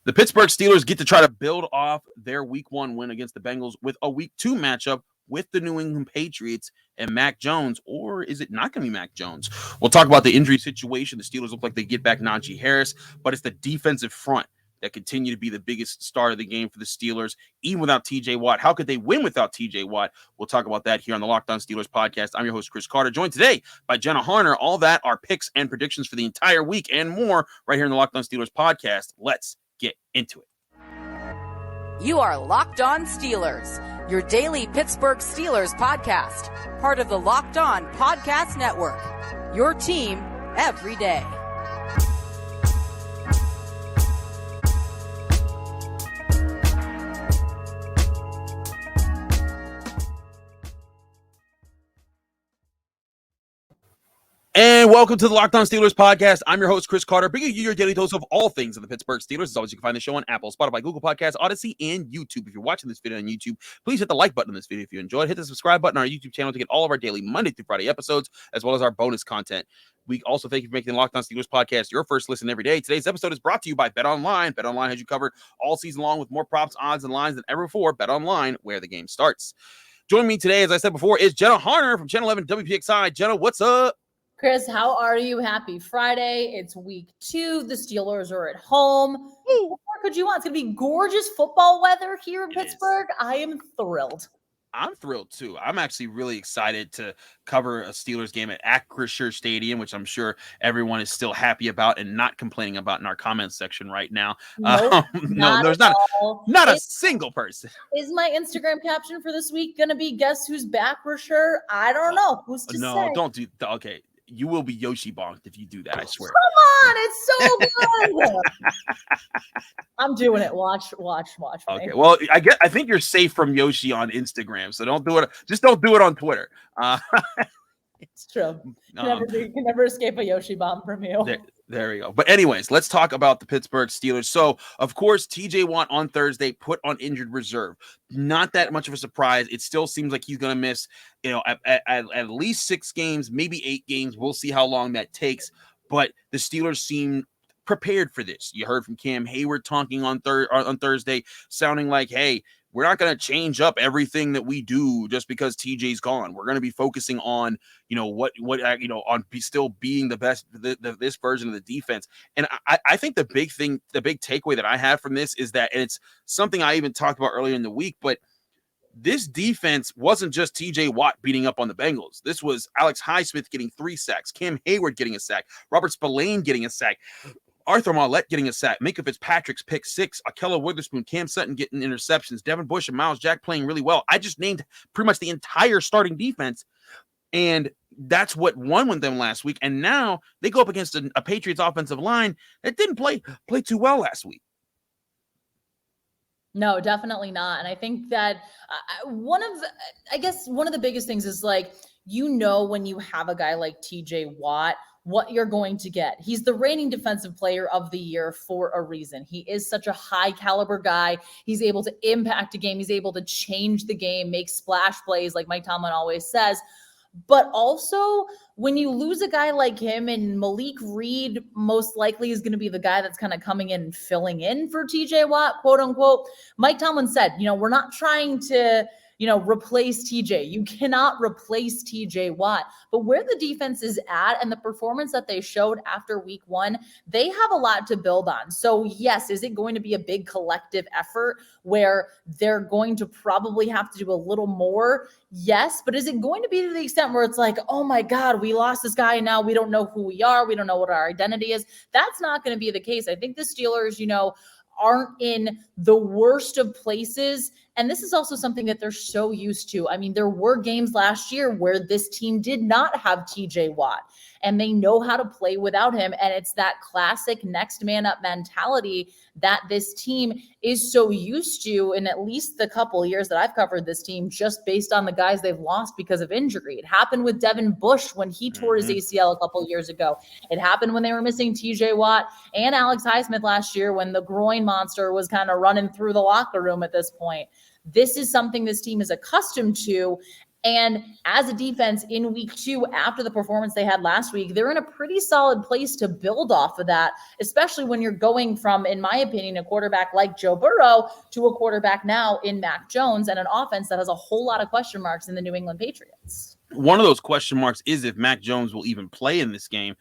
The Pittsburgh Steelers get to try to build off their Week 1 win against the Bengals with a Week 2 matchup with the New England Patriots and Mac Jones, or is it not going to be Mac Jones? We'll talk about the injury situation. The Steelers look like they get back Najee Harris, but it's the defensive front that continue to be the biggest star of the game for the Steelers, even without TJ Watt. How could they win without TJ Watt? We'll talk about that here on the Locked On Steelers podcast. I'm your host, Chris Carter, joined today by Jenna Harner. All that, our picks and predictions for the entire week and more right here in the Locked On Steelers podcast. Let's get into it. You are Locked On Steelers, your daily Pittsburgh Steelers podcast, part of the Locked On Podcast Network, your team every day. And welcome to the Locked On Steelers podcast. I'm your host, Chris Carter, bringing you your daily dose of all things of the Pittsburgh Steelers. As always, you can find the show on Apple, Spotify, Google Podcasts, Odyssey, and YouTube. If you're watching this video on YouTube, please hit the like button on this video if you enjoyed. Hit the subscribe button on our YouTube channel to get all of our daily Monday through Friday episodes, as well as our bonus content. We also thank you for making the Locked On Steelers podcast your first listen every day. Today's episode is brought to you by BetOnline. BetOnline has you covered all season long with more props, odds, and lines than ever before. BetOnline, where the game starts. Joining me today, as I said before, is Jenna Harner from Channel 11 WPXI. Jenna, what's up? Chris, how are you? Happy Friday. It's week 2. The Steelers are at home. What more could you want? It's going to be gorgeous football weather here in Pittsburgh. I am thrilled. I'm thrilled, too. I'm actually really excited to cover a Steelers game at Acrisure Stadium, which I'm sure everyone is still happy about and not complaining about in our comments section right now. Nope, No, there's not a single person. Is my Instagram caption for this week going to be, guess who's back for sure? I don't know. Who's to say? No, don't do – okay. You will be Yoshi bonked if you do that, I swear. Come on, it's so good. I'm doing it. Watch me. Okay, well, I think you're safe from Yoshi on Instagram, so don't do it. Just don't do it on Twitter. It's true. You can never escape a Yoshi bomb from you. There we go. But anyways, let's talk about the Pittsburgh Steelers. So, of course, TJ Watt on Thursday put on injured reserve. Not that much of a surprise. It still seems like he's going to miss, at least 6 games, maybe 8 games. We'll see how long that takes. But the Steelers seem prepared for this. You heard from Cam Heyward talking on Thursday, sounding like, hey, we're not going to change up everything that we do just because TJ's gone. We're going to be focusing on, still being the best, this version of the defense. And I think the big takeaway that I have from this is that, and it's something I even talked about earlier in the week, but this defense wasn't just TJ Watt beating up on the Bengals. This was Alex Highsmith getting 3 sacks, Cam Heyward getting a sack, Robert Spillane getting a sack, Arthur Maulet getting a sack, Minkah Fitzpatrick's pick 6, Ahkello Witherspoon, Cam Sutton getting interceptions, Devin Bush and Miles Jack playing really well. I just named pretty much the entire starting defense, and that's what won with them last week. And now they go up against a Patriots offensive line that didn't play too well last week. No, definitely not. And I think that one of the biggest things is when you have a guy like TJ Watt, what you're going to get. He's the reigning defensive player of the year for a reason. He is such a high caliber guy. He's able to impact a game. He's able to change the game, make splash plays like Mike Tomlin always says. But also, when you lose a guy like him, and Malik Reed most likely is going to be the guy that's kind of coming in and filling in for TJ Watt, quote unquote. Mike Tomlin said, we're not trying to replace TJ. You cannot replace TJ Watt. But where the defense is at and the performance that they showed after week 1, they have a lot to build on. So yes, is it going to be a big collective effort where they're going to probably have to do a little more? Yes. But is it going to be to the extent where it's like, oh my God, we lost this guy and now we don't know who we are. We don't know what our identity is. That's not going to be the case. I think the Steelers, aren't in the worst of places. And this is also something that they're so used to. I mean, there were games last year where this team did not have TJ Watt, and they know how to play without him. And it's that classic next man up mentality that this team is so used to in at least the couple of years that I've covered this team, just based on the guys they've lost because of injury. It happened with Devin Bush when he tore his ACL a couple of years ago. It happened when they were missing TJ Watt and Alex Highsmith last year when the groin monster was kind of running through the locker room at this point. This is something this team is accustomed to. And as a defense in week 2, after the performance they had last week, they're in a pretty solid place to build off of that, especially when you're going from, in my opinion, a quarterback like Joe Burrow to a quarterback now in Mac Jones and an offense that has a whole lot of question marks in the New England Patriots. One of those question marks is if Mac Jones will even play in this game.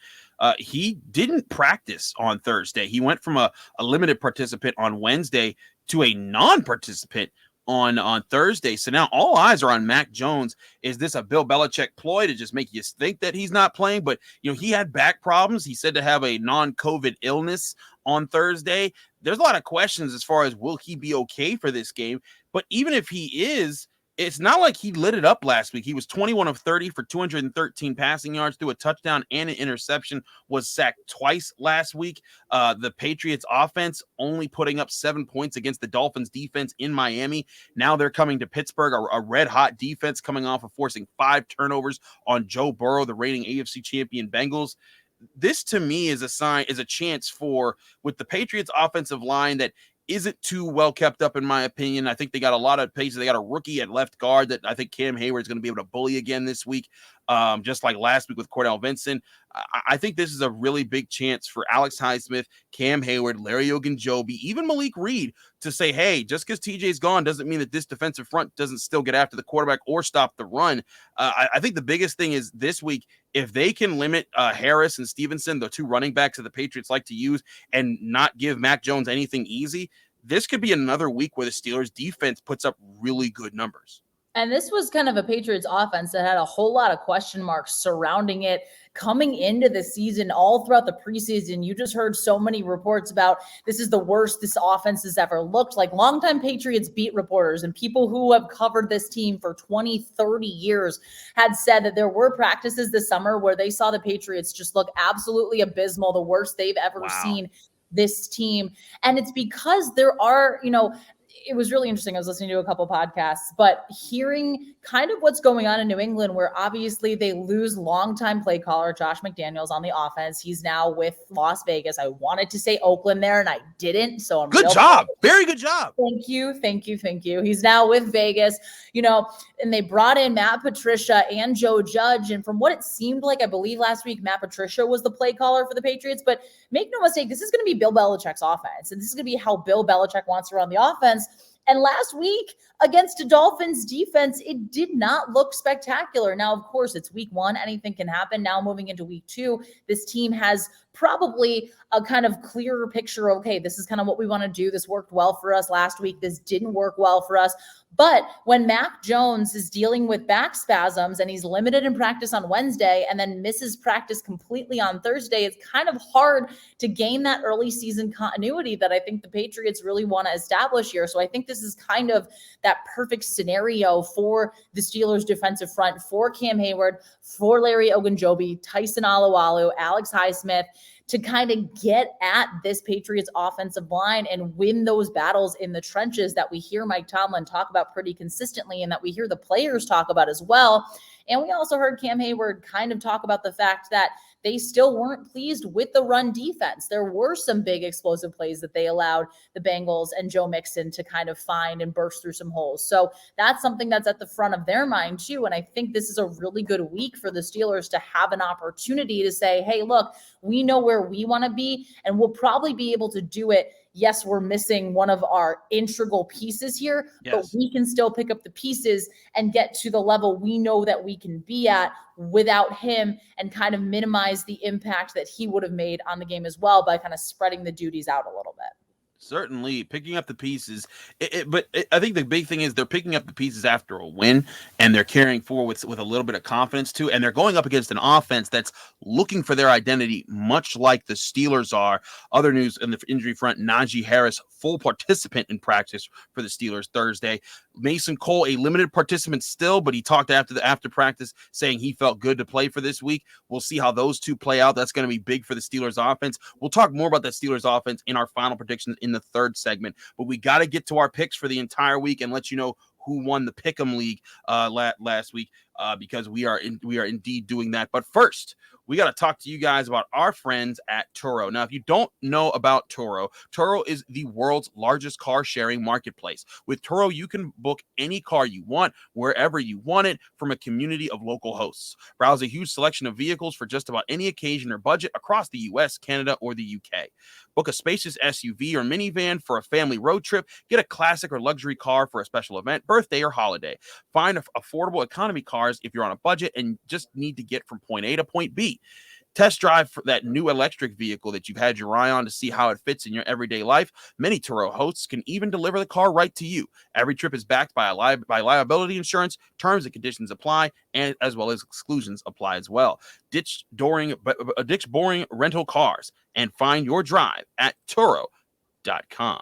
He didn't practice on Thursday. He went from a limited participant on Wednesday to a non-participant on Thursday. So now all eyes are on Mac Jones. Is this a Bill Belichick ploy to just make you think that he's not playing? But, he had back problems. He said to have a non-COVID illness on Thursday. There's a lot of questions as far as will he be okay for this game? But even if he is, it's not like he lit it up last week. He was 21 of 30 for 213 passing yards, threw a touchdown and an interception, was sacked twice last week. The Patriots offense only putting up 7 points against the Dolphins defense in Miami. Now they're coming to Pittsburgh, a red hot defense coming off of forcing 5 turnovers on Joe Burrow, the reigning AFC champion Bengals. This to me is a chance for, with the Patriots offensive line that isn't too well kept up, in my opinion. I think they got a lot of pace. They got a rookie at left guard that I think Cam Heyward is going to be able to bully again this week, just like last week with Cordell Vincent. I think this is a really big chance for Alex Highsmith, Cam Heyward, Larry Ogunjobi, even Malik Reed to say, hey, just because TJ's gone doesn't mean that this defensive front doesn't still get after the quarterback or stop the run. I think the biggest thing is this week, if they can limit Harris and Stevenson, the 2 running backs that the Patriots like to use, and not give Mac Jones anything easy, this could be another week where the Steelers defense puts up really good numbers. And this was kind of a Patriots offense that had a whole lot of question marks surrounding it coming into the season, all throughout the preseason. You just heard so many reports about this is the worst this offense has ever looked. Like longtime Patriots beat reporters and people who have covered this team for 20, 30 years had said that there were practices this summer where they saw the Patriots just look absolutely abysmal, the worst they've ever seen this team. And it's because there are, it was really interesting. I was listening to a couple podcasts, but hearing kind of what's going on in New England, where obviously they lose longtime play caller Josh McDaniels on the offense. He's now with Las Vegas. I wanted to say Oakland there, and I didn't. So I'm good job. Very good job. Thank you. He's now with Vegas, and they brought in Matt Patricia and Joe Judge. And from what it seemed like, I believe last week, Matt Patricia was the play caller for the Patriots. But make no mistake, this is going to be Bill Belichick's offense. And this is going to be how Bill Belichick wants to run the offense. And last week against a Dolphins defense, it did not look spectacular. Now, of course, it's week 1. Anything can happen. Now moving into week 2, this team has probably a kind of clearer picture. Okay, this is kind of what we want to do. This worked well for us last week. This didn't work well for us. But when Mac Jones is dealing with back spasms and he's limited in practice on Wednesday and then misses practice completely on Thursday, it's kind of hard to gain that early season continuity that I think the Patriots really want to establish here. So I think this is kind of that perfect scenario for the Steelers defensive front, for Cam Heyward, for Larry Ogunjobi, Tyson Alualu, Alex Highsmith, to kind of get at this Patriots offensive line and win those battles in the trenches that we hear Mike Tomlin talk about pretty consistently and that we hear the players talk about as well. And we also heard Cam Heyward kind of talk about the fact that they still weren't pleased with the run defense. There were some big explosive plays that they allowed the Bengals and Joe Mixon to kind of find and burst through some holes. So that's something that's at the front of their mind too. And I think this is a really good week for the Steelers to have an opportunity to say, hey, look, we know where we want to be, and we'll probably be able to do it. Yes, we're missing one of our integral pieces here, but we can still pick up the pieces and get to the level we know that we can be at without him and kind of minimize the impact that he would have made on the game as well by kind of spreading the duties out a little bit. Certainly picking up the pieces. But I think the big thing is they're picking up the pieces after a win, and they're carrying forward with a little bit of confidence too. And they're going up against an offense that's looking for their identity, much like the Steelers are. Other news in the injury front, Najee Harris, full participant in practice for the Steelers Thursday. Mason Cole, a limited participant still, but he talked after practice saying he felt good to play for this week. We'll see how those two play out. That's going to be big for the Steelers offense. We'll talk more about the Steelers offense in our final predictions in the third segment, but we got to get to our picks for the entire week and let you know who won the Pick'em League last week, because we are indeed doing that. But first, we got to talk to you guys about our friends at Turo. Now, if you don't know about Turo, Turo is the world's largest car sharing marketplace. With Turo, you can book any car you want, wherever you want it, from a community of local hosts. Browse a huge selection of vehicles for just about any occasion or budget across the U.S., Canada, or the UK. Book a spacious SUV or minivan for a family road trip. Get a classic or luxury car for a special event, birthday, or holiday. Find affordable economy cars if you're on a budget and just need to get from point A to point B. Test drive for that new electric vehicle that you've had your eye on to see how it fits in your everyday life. Many Turo hosts can even deliver the car right to you. Every trip is backed by liability insurance. Terms and conditions apply, and as well as exclusions apply as well. Ditch boring rental cars and find your drive at Turo.com.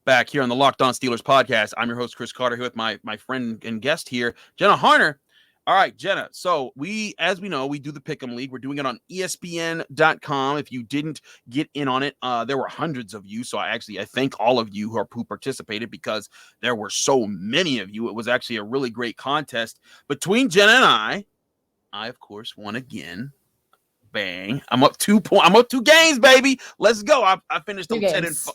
Back here on the Locked On Steelers podcast. I'm your host, Chris Carter, here with my friend and guest here, Jenna Harner. All right, Jenna. So as we know, we do the Pick'em League. We're doing it on ESPN.com. If you didn't get in on it, there were hundreds of you. So I thank all of you who participated, because there were so many of you. It was actually a really great contest between Jenna and I. I, of course, won again. Bang. I'm up 2 points. I'm up 2 games, baby. Let's go. I finished on 10 and 5.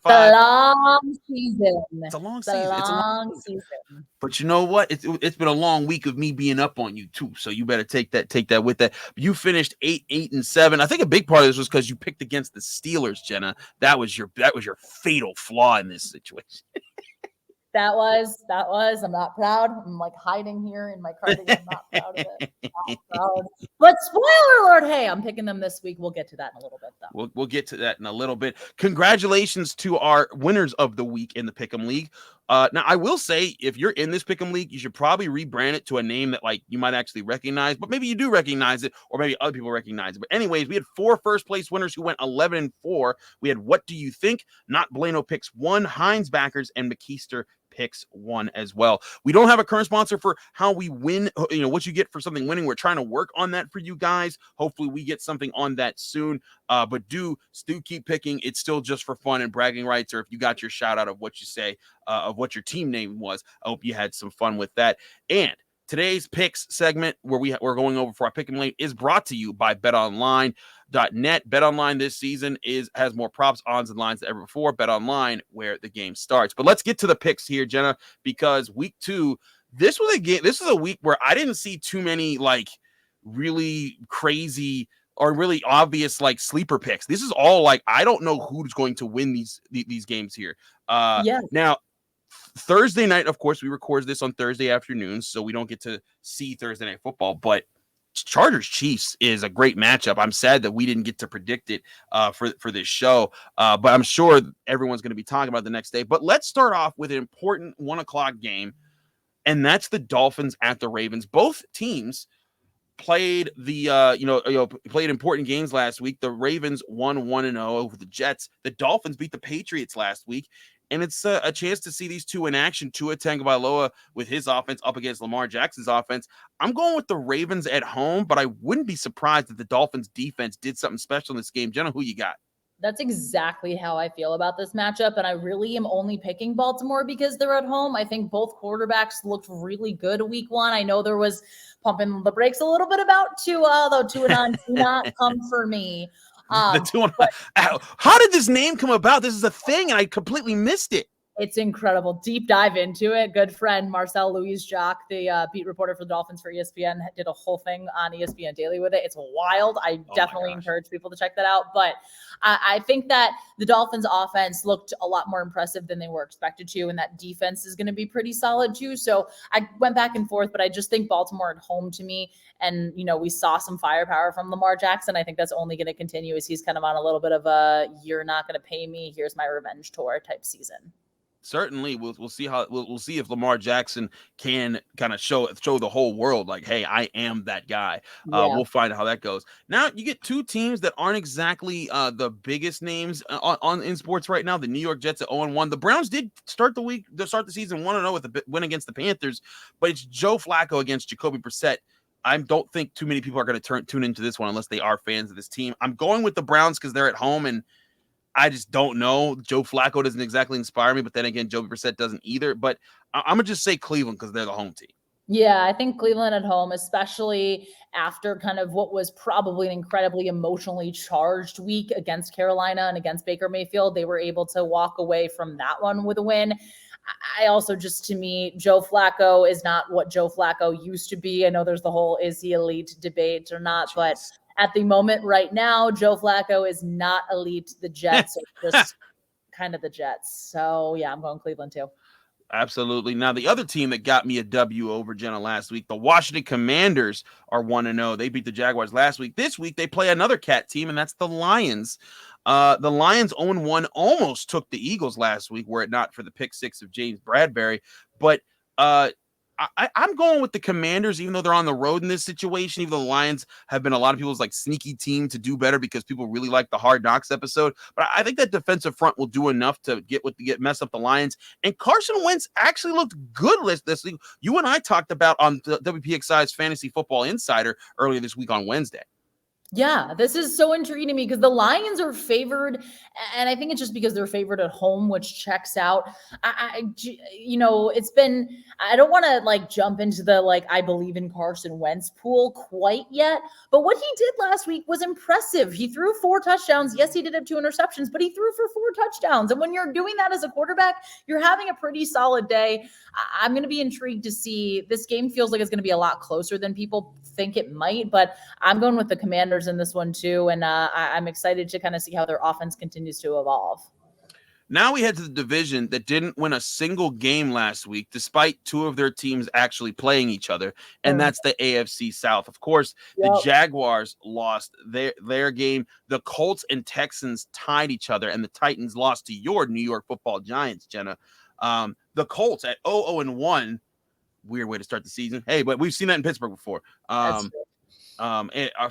The long season. It's a long The season. It's a long season. But you know what? It's been a long week of me being up on you too. So you better take that with that. You finished 8-7. I think a big part of this was because you picked against the Steelers, Jenna. That was your fatal flaw in this situation. That was. I'm not proud. I'm like hiding here in my cardigan. I'm not proud of it. Not proud. But spoiler alert, hey, I'm picking them this week. We'll get to that in a little bit, though. We'll get to that in a little bit. Congratulations to our winners of the week in the Pick'em League. Now, I will say, if you're in this Pick'em League, you should probably rebrand it to a name that you might actually recognize, but maybe you do recognize it, or maybe other people recognize it. But anyways, we had 4 first-place winners who went 11-4. We had What Do You Think? Not Blano picks 1, Heinz backers, and McKeister picks 1 as well. We don't have a current sponsor for how we win, what you get for something winning. We're trying to work on that for you guys. Hopefully we get something on that soon. But do keep picking. It's still just for fun and bragging rights, or if you got your shout out of what you say, of what your team name was. I hope you had some fun with that. And today's picks segment, where we're going over for our pick and lane, is brought to you by BetOnline.net. BetOnline this season has more props, odds, and lines than ever before. BetOnline, where the game starts. But let's get to the picks here, Jenna, because week 2, this was a week where I didn't see too many really crazy or really obvious sleeper picks. This is all I don't know who's going to win these games here. Now, Thursday night, of course, we record this on Thursday afternoons, so we don't get to see Thursday Night Football, but Chargers-Chiefs is a great matchup. I'm sad that we didn't get to predict it for this show, but I'm sure everyone's going to be talking about it the next day. But let's start off with an important 1 o'clock game, and that's the Dolphins at the Ravens. Both teams played played important games last week. The Ravens won 1-0 over the Jets. The Dolphins beat the Patriots last week. And it's a chance to see these two in action. Tua Tagovailoa with his offense up against Lamar Jackson's offense. I'm going with the Ravens at home, but I wouldn't be surprised if the Dolphins defense did something special in this game. Jenna, who you got? That's exactly how I feel about this matchup, and I really am only picking Baltimore because they're at home. I think both quarterbacks looked really good week 1. I know there was pumping the brakes a little bit about Tua, though Tua do not come for me. How did this name come about? This is a thing, and I completely missed it. It's incredible. Deep dive into it. Good friend Marcel Louis-Jacques, the beat reporter for the Dolphins for ESPN, did a whole thing on ESPN Daily with it. It's wild. I definitely encourage people to check that out. But I think that the Dolphins offense looked a lot more impressive than they were expected to, and that defense is going to be pretty solid too. So I went back and forth, but I just think Baltimore at home to me. And, we saw some firepower from Lamar Jackson. I think that's only going to continue as he's kind of on a little bit of a you're not going to pay me, here's my revenge tour type season. Certainly, we'll see we'll see if Lamar Jackson can kind of show the whole world hey, I am that guy. We'll find out how that goes. Now you get 2 teams that aren't exactly the biggest names in sports right now. The New York Jets at 0-1. The Browns did start the season 1-0 with a win against the Panthers, but it's Joe Flacco against Jacoby Brissett. I don't think too many people are going to tune into this one unless they are fans of this team. I'm going with the Browns because they're at home, and I just don't know. Joe Flacco doesn't exactly inspire me, but then again, Joey Brissett doesn't either. But I'm going to just say Cleveland because they're the home team. Yeah, I think Cleveland at home, especially after kind of what was probably an incredibly emotionally charged week against Carolina and against Baker Mayfield, they were able to walk away from that one with a win. I also just, to me, Joe Flacco is not what Joe Flacco used to be. I know there's the whole is he elite debate or not, but at the moment right now, Joe Flacco is not elite. The Jets are just kind of the Jets. So, yeah, I'm going Cleveland too. Absolutely. Now, the other team that got me a W over Jenna last week, the Washington Commanders, are 1-0. They beat the Jaguars last week. This week, they play another cat team, and that's the Lions. The Lions 0-1 almost took the Eagles last week, were it not for the pick six of James Bradbury. But I'm going with the Commanders, even though they're on the road in this situation. Even though the Lions have been a lot of people's like sneaky team to do better because people really like the Hard Knocks episode. But I think that defensive front will do enough to mess up the Lions. And Carson Wentz actually looked good this week. You and I talked about on the WPXI's Fantasy Football Insider earlier this week on Wednesday. Yeah, this is so intriguing to me because the Lions are favored, and I think it's just because they're favored at home, which checks out. It's been, I don't want to like jump into the like I believe in Carson Wentz pool quite yet, but what he did last week was impressive. He threw 4 touchdowns. Yes, he did have 2 interceptions, but he threw for 4 touchdowns. And when you're doing that as a quarterback, you're having a pretty solid day. I'm going to be intrigued to see. This game feels like it's going to be a lot closer than people think it might, but I'm going with the Commanders in this one too, and I'm excited to kind of see how their offense continues to evolve. Now we head to the division that didn't win a single game last week, despite 2 of their teams actually playing each other, and that's the AFC South. Of course, the Jaguars lost their game. The Colts and Texans tied each other, and the Titans lost to your New York Football Giants, Jenna. The Colts at 0-1, weird way to start the season. Hey, but we've seen that in Pittsburgh before.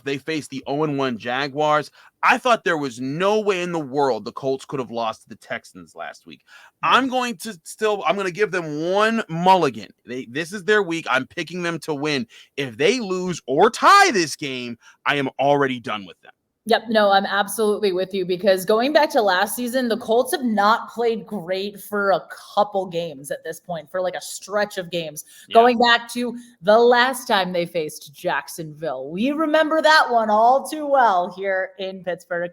They faced the 0-1 Jaguars. I thought there was no way in the world the Colts could have lost to the Texans last week. I'm going to give them one mulligan. This is their week. I'm picking them to win. If they lose or tie this game, I am already done with them. Yep. No, I'm absolutely with you because going back to last season, the Colts have not played great for a couple games at this point, for like a stretch of games. Yeah. Going back to the last time they faced Jacksonville. We remember that one all too well here in Pittsburgh.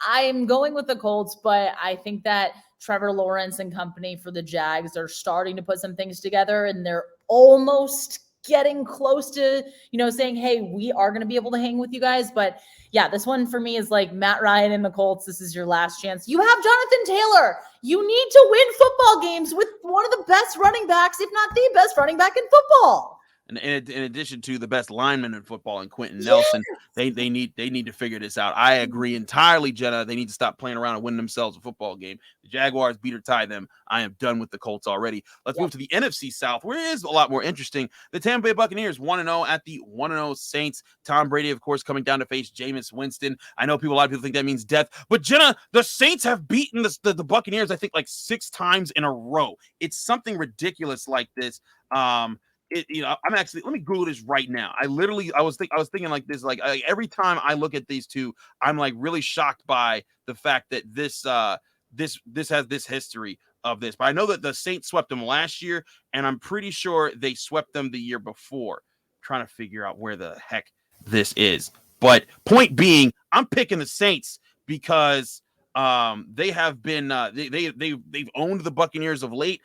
I'm going with the Colts, but I think that Trevor Lawrence and company for the Jags are starting to put some things together, and they're almost getting close to, saying, hey, we are going to be able to hang with you guys. But yeah, this one for me is like Matt Ryan and the Colts. This is your last chance. You have Jonathan Taylor. You need to win football games with one of the best running backs, if not the best running back in football. And in addition to the best lineman in football and Quentin Nelson, they need to figure this out. I agree entirely, Jenna. They need to stop playing around and win themselves a football game. The Jaguars beat or tie them. I am done with the Colts already. Let's move to the NFC South, where it is a lot more interesting. The Tampa Bay Buccaneers 1-0 at the 1-0 Saints. Tom Brady, of course, coming down to face Jameis Winston. I know a lot of people think that means death, but Jenna, the Saints have beaten the Buccaneers, I think, like 6 times in a row. It's something ridiculous like this. I'm actually, let me Google this right now. I was thinking like this, like every time I look at these two, I'm like really shocked by the fact that this has this history of this. But I know that the Saints swept them last year, and I'm pretty sure they swept them the year before. I'm trying to figure out where the heck this is. But point being, I'm picking the Saints because they have been they've owned the Buccaneers of late.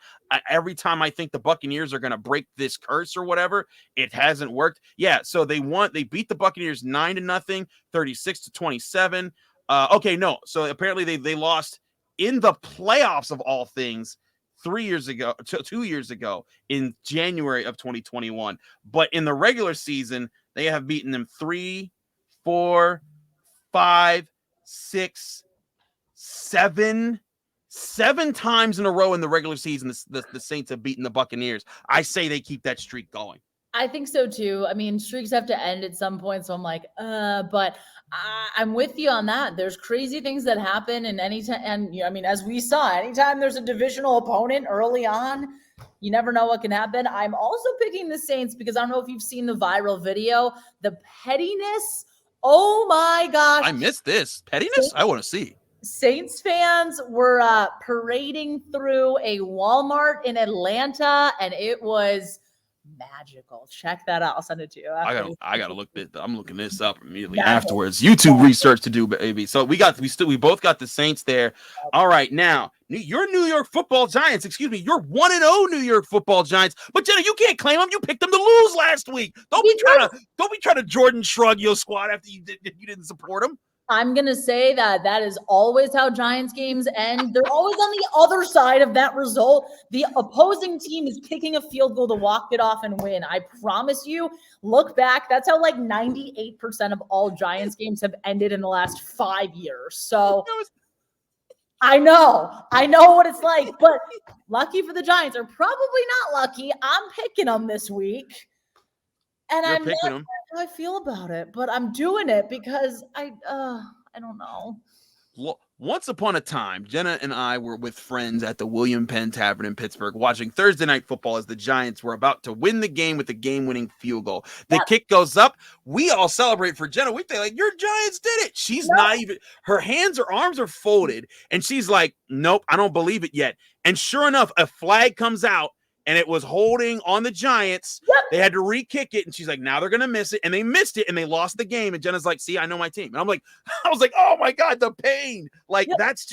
Every time I think the Buccaneers are going to break this curse or whatever, it hasn't worked. Yeah, so they beat the Buccaneers 9-0, 36-27. Okay, no. So apparently they lost in the playoffs of all things 2 years ago in January of 2021. But in the regular season, they have beaten them 3, 4, 5, 6, 7 times in a row in the regular season. The Saints have beaten the Buccaneers. I say they keep that streak going. I think so too. I mean, streaks have to end at some point. So I'm like, but I'm with you on that. There's crazy things that happen, and anytime, and I mean, as we saw, anytime there's a divisional opponent early on, you never know what can happen. I'm also picking the Saints because I don't know if you've seen the viral video, the pettiness. Oh my gosh. I missed this. Pettiness? I want to see. Saints fans were parading through a Walmart in Atlanta, and it was magical. Check that out. I'll send it to you. I gotta look this. I'm looking this up immediately afterwards. YouTube research to do, baby. So we both got the Saints there. All right, now your New York Football Giants. Excuse me, you're 1-0 New York Football Giants. But Jenna, you can't claim them. You picked them to lose last week. Don't be trying to Jordan shrug your squad after you didn't support them. I'm going to say that is always how Giants games end. They're always on the other side of that result. The opposing team is kicking a field goal to walk it off and win. I promise you, look back. That's how 98% of all Giants games have ended in the last 5 years. So I know what it's like, but lucky for the Giants, or probably not lucky. I'm picking them this week. And I'm not sure how I feel about it, but I'm doing it because I don't know. Once upon a time, Jenna and I were with friends at the William Penn Tavern in Pittsburgh watching Thursday Night Football as the Giants were about to win the game with a game-winning field goal. The kick goes up. We all celebrate for Jenna. We think, your Giants did it. She's not even – her arms are folded, and she's like, nope, I don't believe it yet. And sure enough, a flag comes out. And it was holding on the Giants. Yep. They had to re-kick it. And she's like, now they're going to miss it. And they missed it. And they lost the game. And Jenna's like, see, I know my team. And I was like, oh, my God, the pain. That's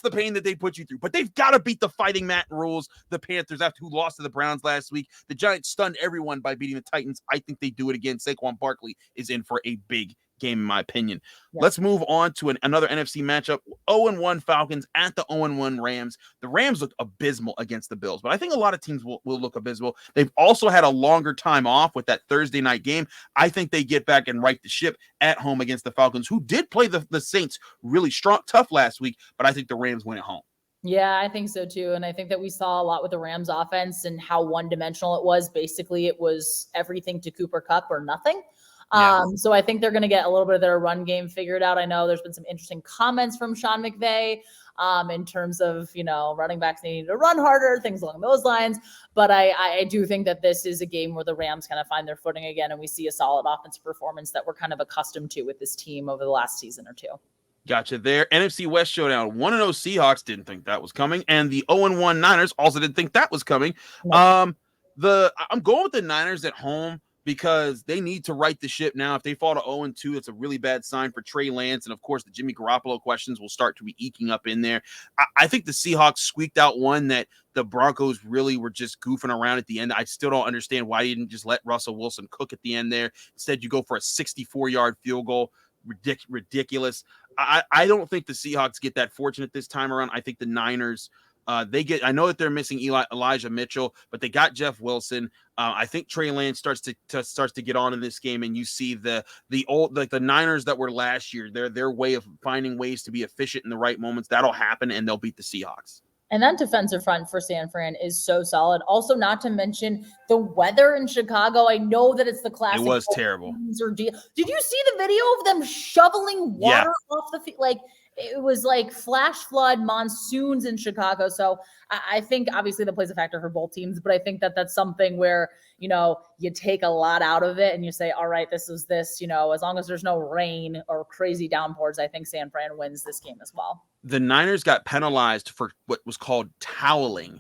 the pain that they put you through. But they've got to beat the Fighting Matt Rules, the Panthers, who lost to the Browns last week. The Giants stunned everyone by beating the Titans. I think they do it again. Saquon Barkley is in for a big game, in my opinion. Yeah. Let's move on to another NFC matchup. 0-1 Falcons at the 0-1 Rams. The Rams looked abysmal against the Bills, but I think a lot of teams will look abysmal. They've also had a longer time off with that Thursday night game. I think they get back and right the ship at home against the Falcons, who did play the Saints really tough last week, but I think the Rams win at home. Yeah, I think so too. And I think that we saw a lot with the Rams offense and how one-dimensional it was. Basically, it was everything to Cooper Kupp or nothing. So I think they're going to get a little bit of their run game figured out. I know there's been some interesting comments from Sean McVay in terms of, running backs needing to run harder, things along those lines. But I do think that this is a game where the Rams kind of find their footing again, and we see a solid offensive performance that we're kind of accustomed to with this team over the last season or two. Gotcha there. NFC West showdown. 1-0 Seahawks didn't think that was coming, and the 0-1 Niners also didn't think that was coming. I'm going with the Niners at home, because they need to right the ship now. If they fall to 0-2, it's a really bad sign for Trey Lance. And, of course, the Jimmy Garoppolo questions will start to be eking up in there. I think the Seahawks squeaked out one that the Broncos really were just goofing around at the end. I still don't understand why you didn't just let Russell Wilson cook at the end there. Instead, you go for a 64-yard field goal. Ridiculous. I don't think the Seahawks get that fortunate this time around. I think the Niners – I know that they're missing Elijah Mitchell, but they got Jeff Wilson. I think Trey Lance starts to get on in this game, and you see the Niners that were last year, their way of finding ways to be efficient in the right moments. That'll happen, and they'll beat the Seahawks. And that defensive front for San Fran is so solid. Also, not to mention the weather in Chicago. I know that it's the classic. It was terrible. Did you see the video of them shoveling water off the field? It was like flash flood monsoons in Chicago. So I think obviously that plays a factor for both teams, but I think that that's something where, you take a lot out of it and you say, all right, this is this, as long as there's no rain or crazy downpours, I think San Fran wins this game as well. The Niners got penalized for what was called toweling.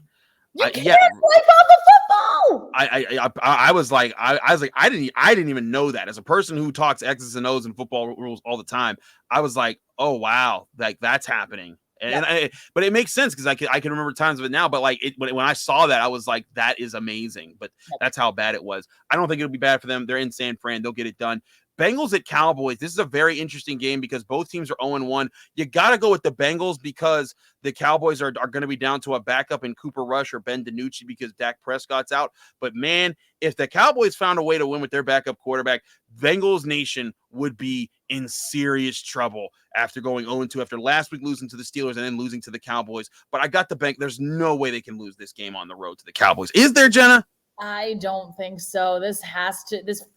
You can't play the football. I was like, I didn't even know that. As a person who talks X's and O's and football rules all the time, I was like, oh wow, that's happening. And but it makes sense because I can remember times of it now. But when I saw that, I was like, that is amazing. But that's how bad it was. I don't think it'll be bad for them. They're in San Fran. They'll get it done. Bengals at Cowboys. This is a very interesting game because both teams are 0-1. You got to go with the Bengals because the Cowboys are going to be down to a backup in Cooper Rush or Ben DiNucci because Dak Prescott's out. But, man, if the Cowboys found a way to win with their backup quarterback, Bengals Nation would be in serious trouble after going 0-2, after last week losing to the Steelers and then losing to the Cowboys. But I got the bank. There's no way they can lose this game on the road to the Cowboys. Is there, Jenna? I don't think so. This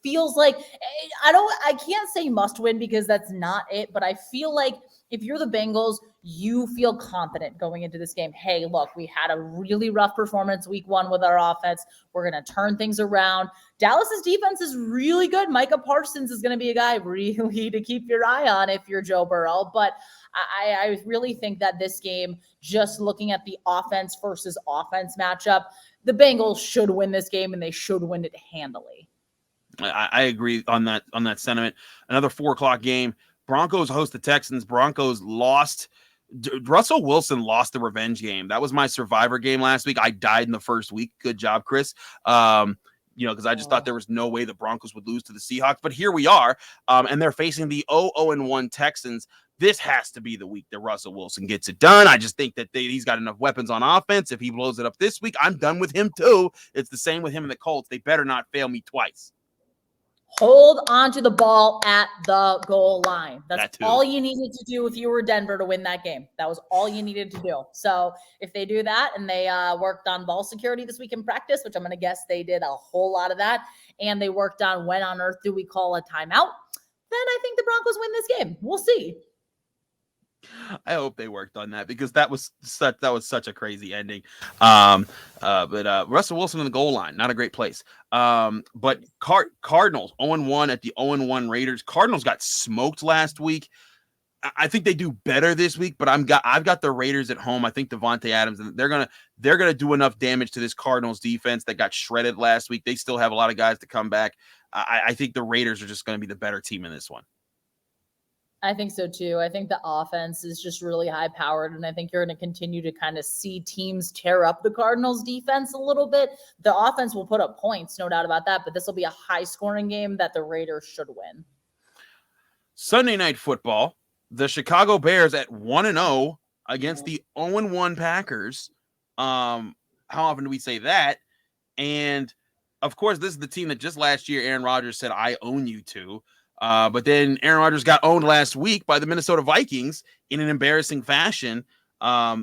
feels like, I can't say must win because that's not it, but I feel like if you're the Bengals, you feel confident going into this game. Hey, look, we had a really rough performance week 1 with our offense. We're going to turn things around. Dallas's defense is really good. Micah Parsons is going to be a guy really to keep your eye on if you're Joe Burrow. But I really think that this game, just looking at the offense versus offense matchup, the Bengals should win this game, and they should win it handily. I agree on that sentiment. Another 4:00 game. Broncos host the Texans. Broncos lost. Russell Wilson lost the revenge game. That was my survivor game last week. I died in the first week. Good job, Chris. Because I just thought there was no way the Broncos would lose to the Seahawks. But here we are, and they're facing the 0-1 Texans. This has to be the week that Russell Wilson gets it done. I just think that he's got enough weapons on offense. If he blows it up this week, I'm done with him too. It's the same with him and the Colts. They better not fail me twice. Hold on to the ball at the goal line. That's all you needed to do if you were Denver to win that game. That was all you needed to do. So if they do that and they worked on ball security this week in practice, which I'm going to guess they did a whole lot of that, and they worked on when on earth do we call a timeout, then I think the Broncos win this game. We'll see. I hope they worked on that because that was such a crazy ending. But Russell Wilson on the goal line, not a great place. But Cardinals 0-1 at the 0-1 Raiders. Cardinals got smoked last week. I think they do better this week, but I've got the Raiders at home. I think Devontae Adams, and they're gonna do enough damage to this Cardinals defense that got shredded last week. They still have a lot of guys to come back. I think the Raiders are just going to be the better team in this one. I think so too. I think the offense is just really high powered, and I think you're going to continue to kind of see teams tear up the Cardinals defense a little bit. The offense will put up points, no doubt about that, but this will be a high scoring game that the Raiders should win. Sunday Night Football, the Chicago Bears at 1-0 against the 0-1 Packers. How often do we say that? And of course, this is the team that just last year Aaron Rodgers said, I own you to. But then Aaron Rodgers got owned last week by the Minnesota Vikings in an embarrassing fashion. I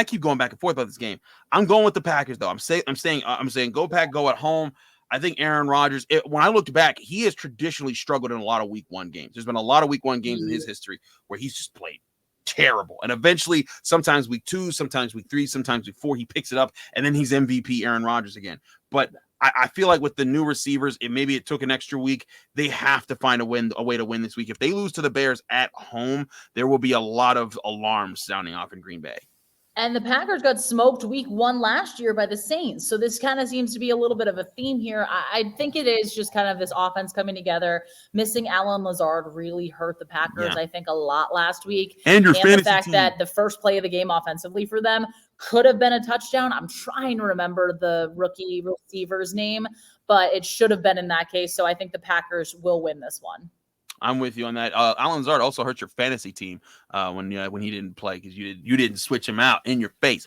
keep going back and forth about this game. I'm going with the Packers, though. I'm saying go Pack, go at home. I think Aaron Rodgers, when I looked back, he has traditionally struggled in a lot of week 1 games. There's been a lot of week 1 games in his history where he's just played terrible. And eventually, sometimes week 2, sometimes week 3, sometimes week 4, he picks it up, and then he's MVP Aaron Rodgers again. But I feel like with the new receivers, maybe it took an extra week. They have to find a way to win this week. If they lose to the Bears at home, there will be a lot of alarms sounding off in Green Bay. And the Packers got smoked week 1 last year by the Saints. So this kind of seems to be a little bit of a theme here. I think it is just kind of this offense coming together. Missing Allen Lazard really hurt the Packers, I think, a lot last week. And the fact team. that the first play of the game offensively for them could have been a touchdown. I'm trying to remember the rookie receiver's name, but it should have been in that case. So I think the Packers will win this one. I'm with you on that. Allen Lazard also hurt your fantasy team when he didn't play because you didn't switch him out in your face.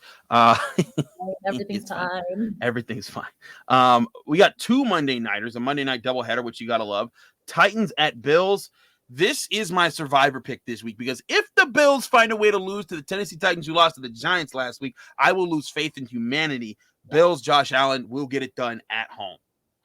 Everything's fine. Everything's fine. We got 2 Monday nighters, a Monday night doubleheader, which you gotta love. Titans at Bills. This is my survivor pick this week because if the Bills find a way to lose to the Tennessee Titans who lost to the Giants last week, I will lose faith in humanity. Bills, Josh Allen will get it done at home.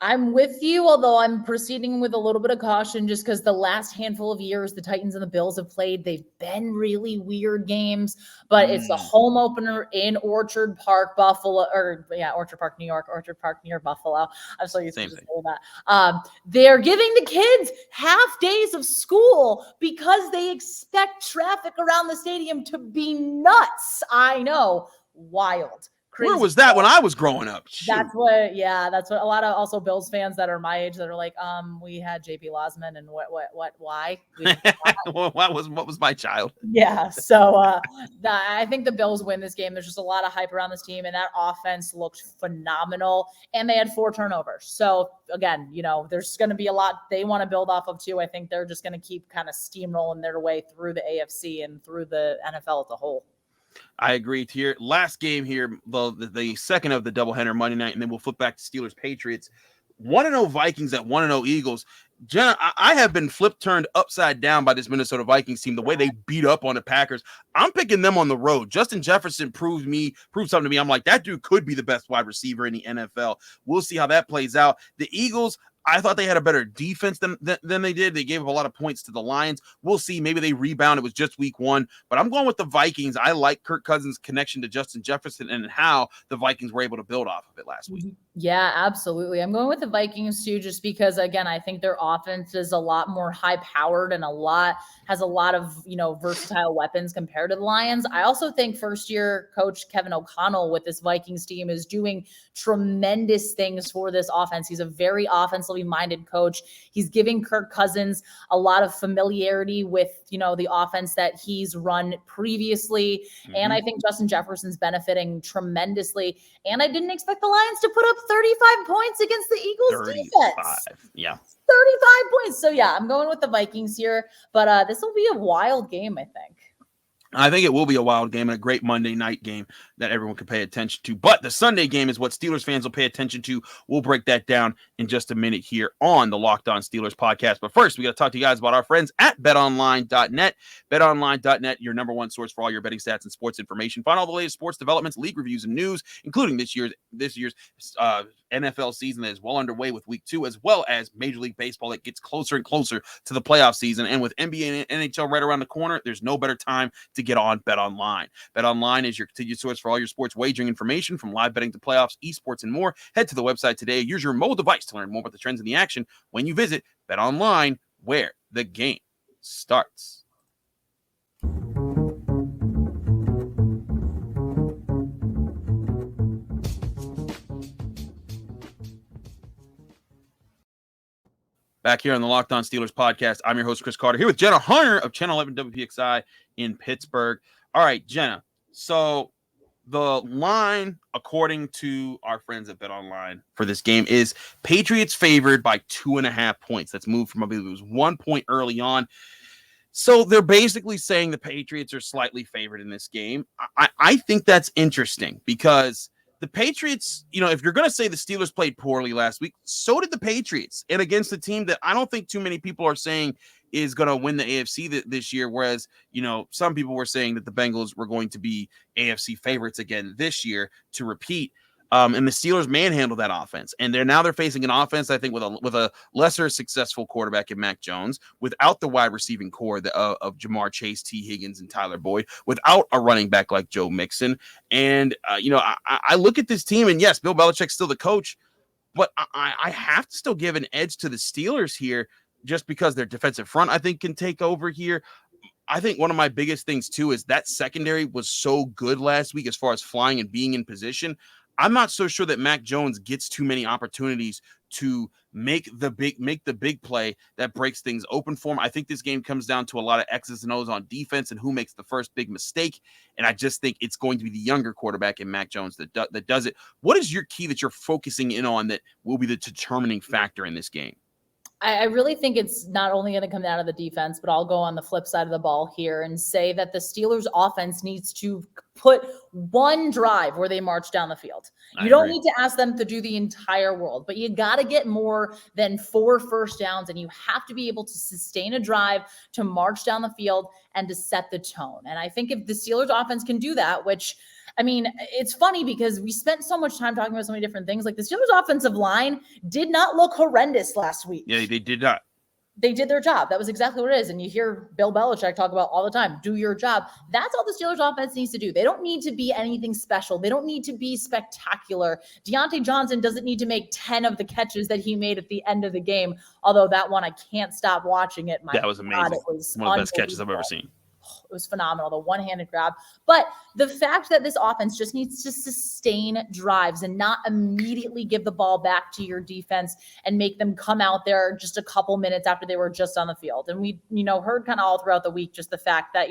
I'm with you, although I'm proceeding with a little bit of caution just because the last handful of years the Titans and the Bills have played, they've been really weird games, but it's the home opener in Orchard Park, Orchard Park, New York, Orchard Park near Buffalo. I'm so used to just saying that. They're giving the kids half days of school because they expect traffic around the stadium to be nuts. I know. Wild. Crazy. Where was that when I was growing up? Shoot. That's what a lot of also Bills fans that are my age that are like, we had JP Losman and why? what was my child? Yeah. So I think the Bills win this game. There's just a lot of hype around this team, and that offense looked phenomenal. And they had 4 turnovers. So again, there's going to be a lot they want to build off of too. I think they're just going to keep kind of steamrolling their way through the AFC and through the NFL as a whole. I agree. Here, last game here, the second of the doubleheader Monday night, and then we'll flip back to Steelers Patriots. 1-0 Vikings at 1-0 Eagles. Jenna, I have been turned upside down by this Minnesota Vikings team, the way they beat up on the Packers. I'm picking them on the road. Justin Jefferson proved something to me. I'm like, that dude could be the best wide receiver in the NFL. We'll see how that plays out. The Eagles, I thought they had a better defense than they did. They gave up a lot of points to the Lions. We'll see. Maybe they rebound. It was just week 1, but I'm going with the Vikings. I like Kirk Cousins' connection to Justin Jefferson and how the Vikings were able to build off of it last week. Yeah, absolutely. I'm going with the Vikings too, just because, again, I think their offense is a lot more high powered and has a lot of, versatile weapons compared to the Lions. I also think first year coach Kevin O'Connell with this Vikings team is doing tremendous things for this offense. He's a very offensively minded coach. He's giving Kirk Cousins a lot of familiarity with, the offense that he's run previously. Mm-hmm. And I think Justin Jefferson's benefiting tremendously. And I didn't expect the Lions to put up 35 points against the Eagles defense. Yeah. 35 points. So yeah, I'm going with the Vikings here, but this will be a wild game, I think. I think it will be a wild game and a great Monday night game that everyone can pay attention to. But the Sunday game is what Steelers fans will pay attention to. We'll break that down in just a minute here on the Locked On Steelers podcast. But first, we got to talk to you guys about our friends at betonline.net. Betonline.net, your number one source for all your betting stats and sports information. Find all the latest sports developments, league reviews, and news, including this year's NFL season that is well underway with week 2, as well as Major League Baseball that gets closer and closer to the playoff season. And with NBA and NHL right around the corner, there's no better time to get on BetOnline. BetOnline is your continued source for all your sports wagering information, from live betting to playoffs, esports, and more. Head to the website today. Use your mobile device to learn more about the trends in the action when you visit BetOnline, where the game starts. Back here on the Locked On Steelers podcast, I'm your host, Chris Carter, here with Jenna Harner of Channel 11 WPXI in Pittsburgh. All right, Jenna. So the line, according to our friends at BetOnline for this game, is Patriots favored by 2.5 points. That's moved from, I believe it was 1 point early on. So they're basically saying the Patriots are slightly favored in this game. I think that's interesting because the Patriots, if you're going to say the Steelers played poorly last week, so did the Patriots. And against a team that I don't think too many people are saying is going to win the AFC this year. Whereas, some people were saying that the Bengals were going to be AFC favorites again this year to repeat. And the Steelers manhandled that offense. And they're facing an offense, I think, with a lesser successful quarterback in Mac Jones, without the wide receiving core of Jamar Chase, T. Higgins, and Tyler Boyd, without a running back like Joe Mixon. And, I look at this team, and yes, Bill Belichick's still the coach, but I have to still give an edge to the Steelers here just because their defensive front, I think, can take over here. I think one of my biggest things, too, is that secondary was so good last week as far as flying and being in position. I'm not so sure that Mac Jones gets too many opportunities to make the big play that breaks things open for him. I think this game comes down to a lot of X's and O's on defense and who makes the first big mistake. And I just think it's going to be the younger quarterback in Mac Jones that does it. What is your key that you're focusing in on that will be the determining factor in this game? I really think it's not only going to come down to the defense, but I'll go on the flip side of the ball here and say that the Steelers offense needs to put one drive where they march down the field. You don't need to ask them to do the entire world, but you got to get more than 4 first downs, and you have to be able to sustain a drive to march down the field and to set the tone. And I think if the Steelers offense can do that, which, I mean, it's funny because we spent so much time talking about so many different things. Like, the Steelers offensive line did not look horrendous last week. Yeah, they did not. They did their job. That was exactly what it is. And you hear Bill Belichick talk about all the time, do your job. That's all the Steelers offense needs to do. They don't need to be anything special. They don't need to be spectacular. Deontay Johnson doesn't need to make 10 of the catches that he made at the end of the game. Although that one, I can't stop watching it. That was amazing. God, it was one of the best catches I've ever seen. It was phenomenal, the one-handed grab. But the fact that this offense just needs to sustain drives and not immediately give the ball back to your defense and make them come out there just a couple minutes after they were just on the field. And we, heard kind of all throughout the week just the fact that,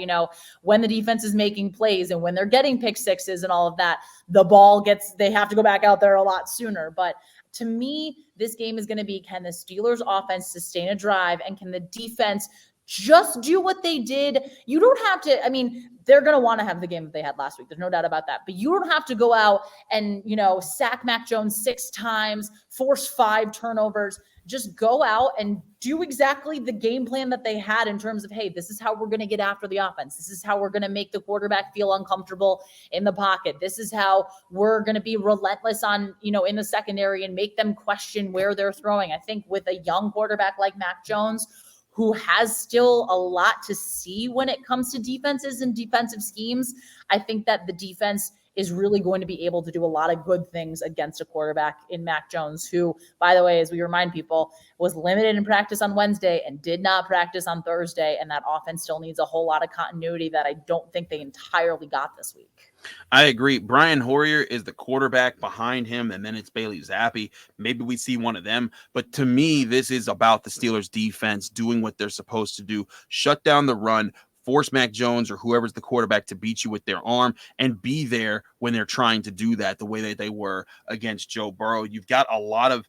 when the defense is making plays and when they're getting pick sixes and all of that, they have to go back out there a lot sooner. But to me, this game is going to be, can the Steelers offense sustain a drive, and can the defense Just do what they did. You don't have to, I mean, they're going to want to have the game that they had last week. There's no doubt about that. But you don't have to go out and, sack Mac Jones 6 times, force 5 turnovers. Just go out and do exactly the game plan that they had in terms of, hey, this is how we're going to get after the offense. This is how we're going to make the quarterback feel uncomfortable in the pocket. This is how we're going to be relentless on, in the secondary and make them question where they're throwing. I think with a young quarterback like Mac Jones, who has still a lot to see when it comes to defenses and defensive schemes, I think that the defense is really going to be able to do a lot of good things against a quarterback in Mac Jones, who, by the way, as we remind people, was limited in practice on Wednesday and did not practice on Thursday. And that offense still needs a whole lot of continuity that I don't think they entirely got this week. I agree. Brian Hoyer is the quarterback behind him, and then it's Bailey Zappi. Maybe we see one of them. But to me, this is about the Steelers defense doing what they're supposed to do. Shut down the run, force Mac Jones or whoever's the quarterback to beat you with their arm, and be there when they're trying to do that the way that they were against Joe Burrow. You've got a lot of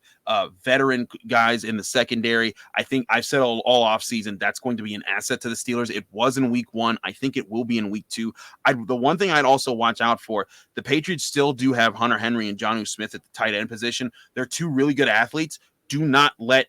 veteran guys in the secondary. I think I've said all offseason that's going to be an asset to the Steelers. It was in week 1. I think it will be in week 2. The one thing I'd also watch out for, the Patriots still do have Hunter Henry and Jonnu Smith at the tight end position. They're 2 really good athletes. Do not let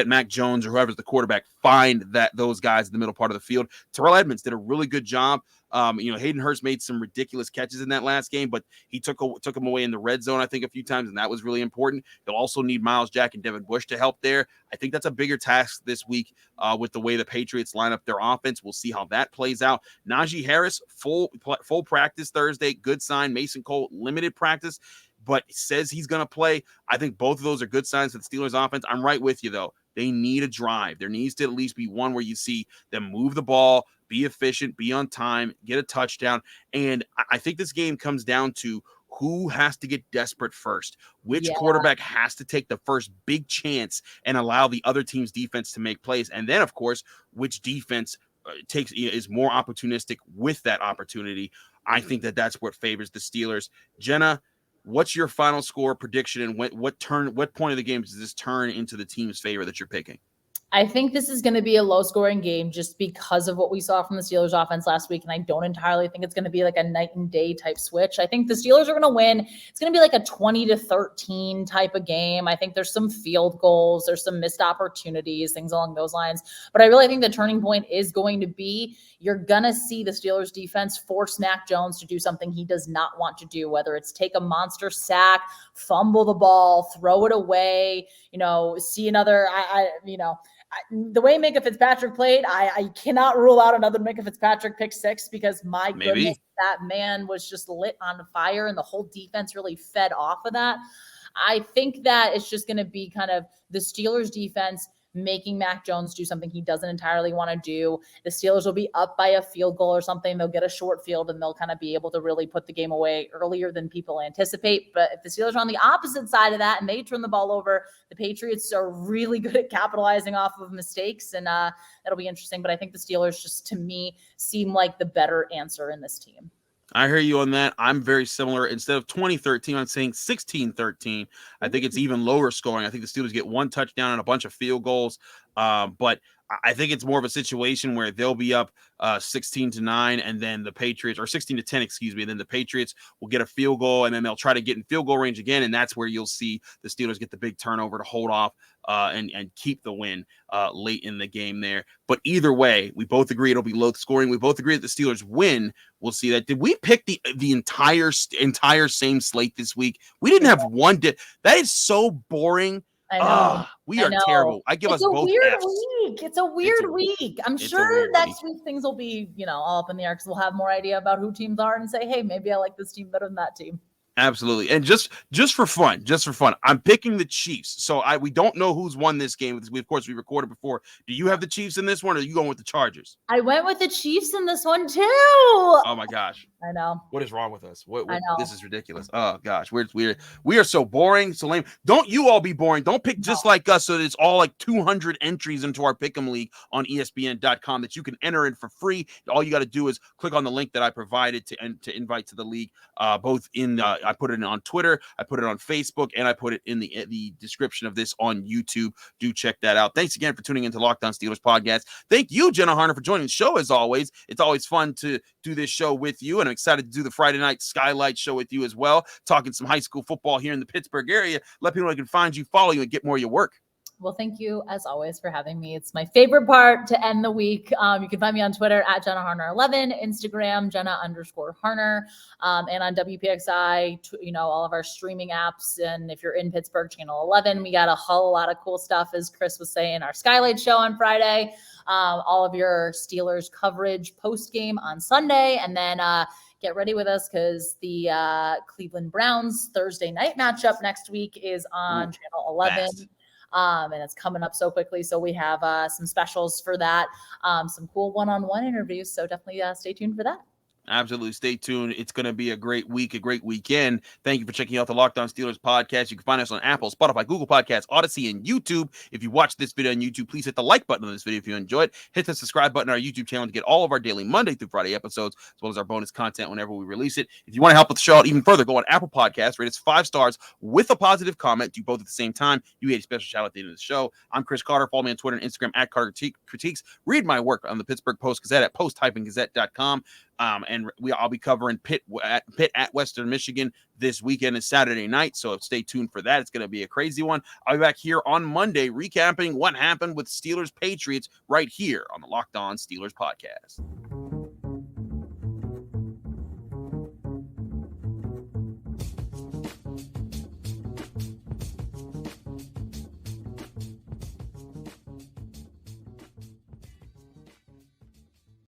Mac Jones or whoever's the quarterback find those guys in the middle part of the field. Terrell Edmonds did a really good job. Hayden Hurst made some ridiculous catches in that last game, but he took him away in the red zone, I think, a few times, and that was really important. They'll also need Miles Jack and Devin Bush to help there. I think that's a bigger task this week with the way the Patriots line up their offense. We'll see how that plays out. Najee Harris, full practice Thursday, good sign. Mason Cole, limited practice, but says he's going to play. I think both of those are good signs for the Steelers offense. I'm right with you, though. They need a drive. There needs to at least be one where you see them move the ball, be efficient, be on time, get a touchdown. And I think this game comes down to who has to get desperate first, which quarterback has to take the first big chance and allow the other team's defense to make plays. And then, of course, which defense is more opportunistic with that opportunity. I think that's what favors the Steelers. Jenna, what's your final score prediction, and what point of the game does this turn into the team's favor that you're picking? I think this is going to be a low-scoring game just because of what we saw from the Steelers offense last week, and I don't entirely think it's going to be like a night and day type switch. I think the Steelers are going to win. It's going to be like a 20-13 type of game. I think there's some field goals, there's some missed opportunities, things along those lines. But I really think the turning point is going to be you're going to see the Steelers defense force Mac Jones to do something he does not want to do, whether it's take a monster sack, fumble the ball, throw it away, see another, the way Minkah Fitzpatrick played, I cannot rule out another Minkah Fitzpatrick pick 6 because my goodness, that man was just lit on fire and the whole defense really fed off of that. I think that it's just going to be kind of the Steelers defense making Mac Jones do something he doesn't entirely want to do. The Steelers will be up by a field goal or something. They'll get a short field and they'll kind of be able to really put the game away earlier than people anticipate. But if the Steelers are on the opposite side of that and they turn the ball over, the Patriots are really good at capitalizing off of mistakes, and that'll be interesting. But I think the Steelers just, to me, seem like the better answer in this team. I hear you on that. I'm very similar. Instead of 20-13, I'm saying 16-13. I think it's even lower scoring. I think the Steelers get 1 touchdown and a bunch of field goals. But I think it's more of a situation where they'll be up 16-9, and then the Patriots, or 16-10, excuse me, and then the Patriots will get a field goal, and then they'll try to get in field goal range again, and that's where you'll see the Steelers get the big turnover to hold off and keep the win late in the game there. But either way, we both agree it'll be low scoring. We both agree that the Steelers win. We'll see that. Did we pick the entire same slate this week? We didn't have one. That is so boring. I know. We are terrible. I give us both Fs. It's a weird week. I'm sure next week things will be, all up in the air because we'll have more idea about who teams are and say, hey, maybe I like this team better than that team. Absolutely. And just for fun, I'm picking the Chiefs. So we don't know who's won this game. Of course, we recorded before. Do you have the Chiefs in this one, or are you going with the Chargers? I went with the Chiefs in this one too. Oh my gosh. I know. What is wrong with us? What I know. This is ridiculous. Oh gosh, we are so boring, so lame. Don't you all be boring. Don't pick just like us, so that it's all like 200 entries into our Pick'em League on ESPN.com that you can enter in for free. All you got to do is click on the link that I provided to invite to the league. Both in I put it on Twitter, I put it on Facebook, and I put it in the description of this on YouTube. Do check that out. Thanks again for tuning into Locked On Steelers podcast. Thank you, Jenna Harner, for joining the show. As always, it's always fun to do this show with you, and I'm excited to do the Friday night Skylight show with you as well, talking some high school football here in the Pittsburgh area. Let people know they can find you, follow you, and get more of your work. Well, thank you as always for having me. It's my favorite part to end the week. You can find me on Twitter at Jenna Harner 11, Instagram Jenna_Harner, and on WPXI, all of our streaming apps. And if you're in Pittsburgh, channel 11, we got a whole lot of cool stuff, as Chris was saying, our Skylight show on Friday, all of your Steelers coverage post game on Sunday, and then get ready with us because the Cleveland Browns Thursday night matchup next week is on channel 11. Fast. And it's coming up so quickly. So we have some specials for that, some cool one-on-one interviews. So definitely stay tuned for that. Absolutely. Stay tuned. It's going to be a great week, a great weekend. Thank you for checking out the Locked On Steelers podcast. You can find us on Apple, Spotify, Google Podcasts, Odyssey, and YouTube. If you watch this video on YouTube, please hit the like button on this video if you enjoyed. Hit the subscribe button on our YouTube channel to get all of our daily Monday through Friday episodes, as well as our bonus content whenever we release it. If you want to help with the show out even further, go on Apple Podcasts, rate us 5 stars with a positive comment. Do both at the same time. You get a special shout out at the end of the show. I'm Chris Carter. Follow me on Twitter and Instagram at Carter Critiques. Read my work on the Pittsburgh Post-Gazette at post-gazette.com. And I'll be covering Pitt at Western Michigan this weekend and Saturday night. So stay tuned for that. It's going to be a crazy one. I'll be back here on Monday recapping what happened with Steelers Patriots right here on the Locked On Steelers podcast.